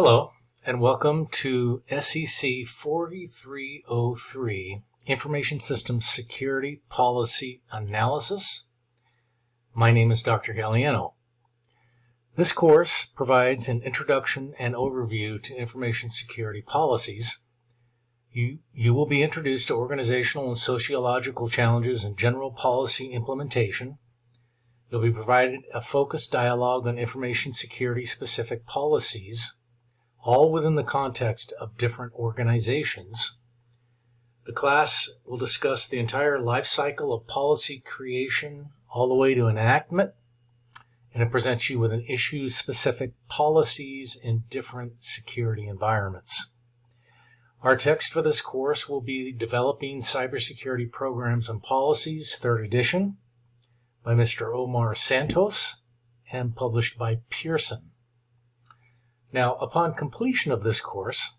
Hello, and welcome to SEC 4303, Information Systems Security Policy Analysis. My name is Dr. Galliano. This course provides an introduction and overview to information security policies. You will be introduced to organizational and sociological challenges and general policy implementation. You'll be provided a focused dialogue on information security specific policies, all within the context of different organizations. The class will discuss the entire life cycle of policy creation all the way to enactment, and it presents you with an issue-specific policies in different security environments. Our text for this course will be Developing Cybersecurity Programs and Policies, 3rd edition, by Mr. Omar Santos, and published by Pearson. Now, upon completion of this course,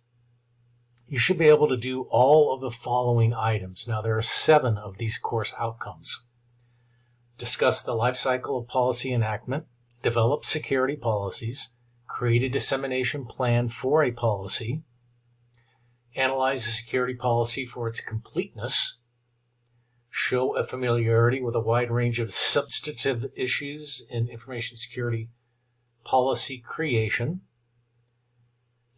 you should be able to do all of the following items. Now, there are 7 of these course outcomes. Discuss the life cycle of policy enactment, develop security policies, create a dissemination plan for a policy, analyze the security policy for its completeness, show a familiarity with a wide range of substantive issues in information security policy creation,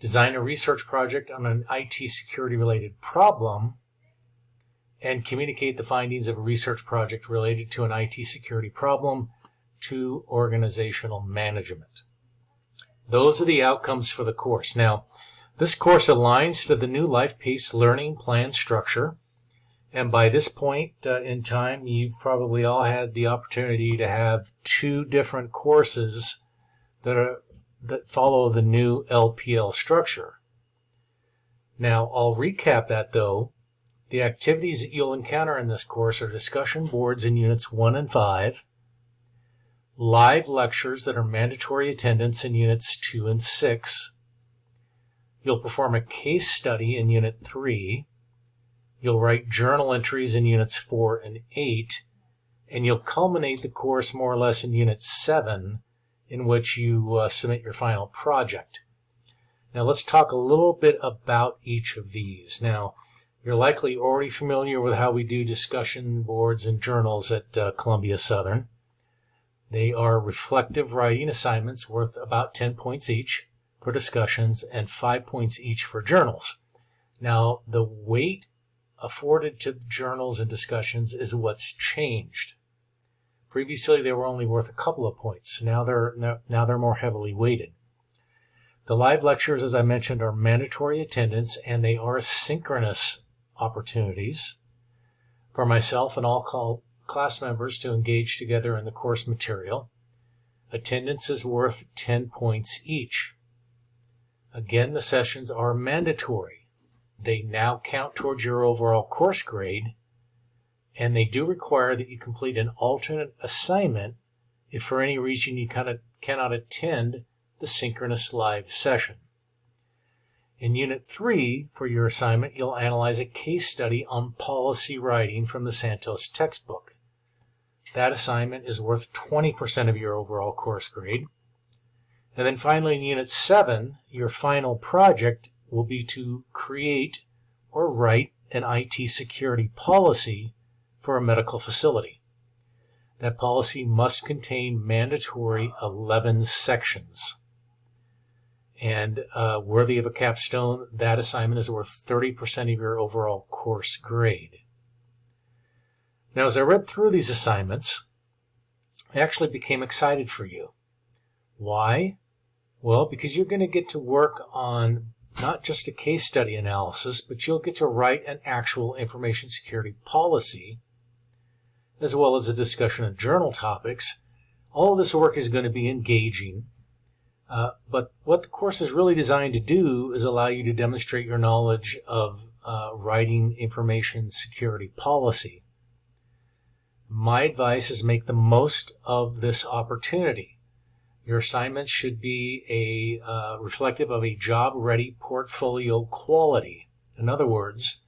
design a research project on an IT security-related problem, and communicate the findings of a research project related to an IT security problem to organizational management. Those are the outcomes for the course. Now, this course aligns to the new life-paced learning plan structure, and by this point in time, you've probably all had the opportunity to have 2 different courses that follow the new LPL structure. Now, I'll recap that though. The activities that you'll encounter in this course are discussion boards in Units 1 and 5, live lectures that are mandatory attendance in Units 2 and 6. You'll perform a case study in Unit 3. You'll write journal entries in Units 4 and 8, and you'll culminate the course more or less in Unit 7, in which you submit your final project. Now let's talk a little bit about each of these. Now, you're likely already familiar with how we do discussion boards and journals at Columbia Southern. They are reflective writing assignments worth about 10 points each for discussions and 5 points each for journals. Now, the weight afforded to journals and discussions is what's changed. Previously, they were only worth a couple of points. Now they're more heavily weighted. The live lectures, as I mentioned, are mandatory attendance, and they are synchronous opportunities for myself and all class members to engage together in the course material. Attendance is worth 10 points each. Again, the sessions are mandatory. They now count towards your overall course grade, and they do require that you complete an alternate assignment if for any reason you cannot attend the synchronous live session. In Unit 3, for your assignment, you'll analyze a case study on policy writing from the Santos textbook. That assignment is worth 20% of your overall course grade. And then finally, in Unit 7, your final project will be to create or write an IT security policy for a medical facility. That policy must contain mandatory 11 sections. And worthy of a capstone, that assignment is worth 30% of your overall course grade. Now, as I read through these assignments, I actually became excited for you. Why? Well, because you're going to get to work on not just a case study analysis, but you'll get to write an actual information security policy, as well as a discussion of journal topics. All of this work is going to be engaging, but what the course is really designed to do is allow you to demonstrate your knowledge of writing information security policy. My advice is make the most of this opportunity. Your assignments should be reflective of a job-ready portfolio quality. In other words,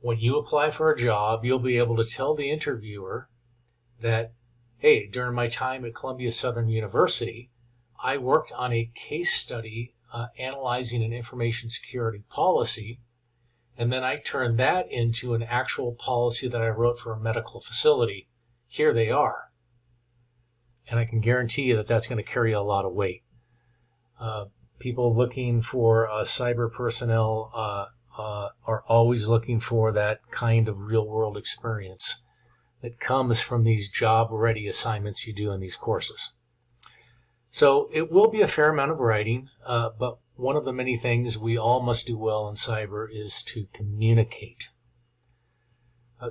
when you apply for a job, you'll be able to tell the interviewer that, hey, during my time at Columbia Southern University, I worked on a case study analyzing an information security policy, and then I turn that into an actual policy that I wrote for a medical facility. Here they are. And I can guarantee you that that's going to carry a lot of weight. People looking for cyber personnel are always looking for that kind of real-world experience that comes from these job-ready assignments you do in these courses. So it will be a fair amount of writing, but one of the many things we all must do well in cyber is to communicate.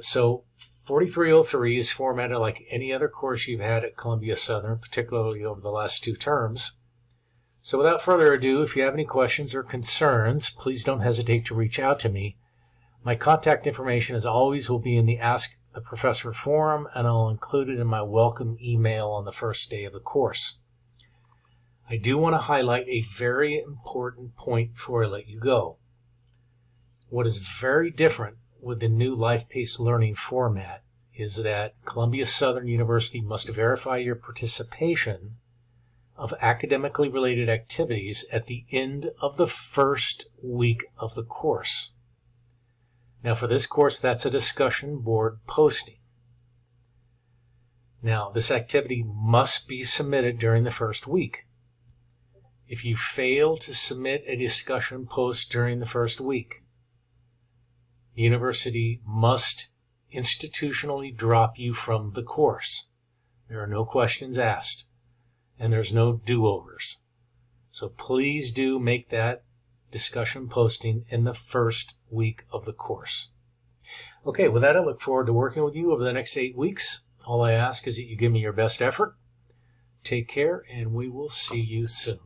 So 4303 is formatted like any other course you've had at Columbia Southern, particularly over the last 2 terms. So without further ado, if you have any questions or concerns, please don't hesitate to reach out to me. My contact information, as always, will be in the Ask the Professor forum, and I'll include it in my welcome email on the first day of the course. I do want to highlight a very important point before I let you go. What is very different with the new life-paced learning format is that Columbia Southern University must verify your participation of academically related activities at the end of the first week of the course. Now for this course, that's a discussion board posting. Now this activity must be submitted during the first week. If you fail to submit a discussion post during the first week, the university must institutionally drop you from the course. There are no questions asked, and there's no do-overs. So please do make that discussion posting in the first week of the course. Okay, with that, I look forward to working with you over the next 8 weeks. All I ask is that you give me your best effort. Take care, and we will see you soon.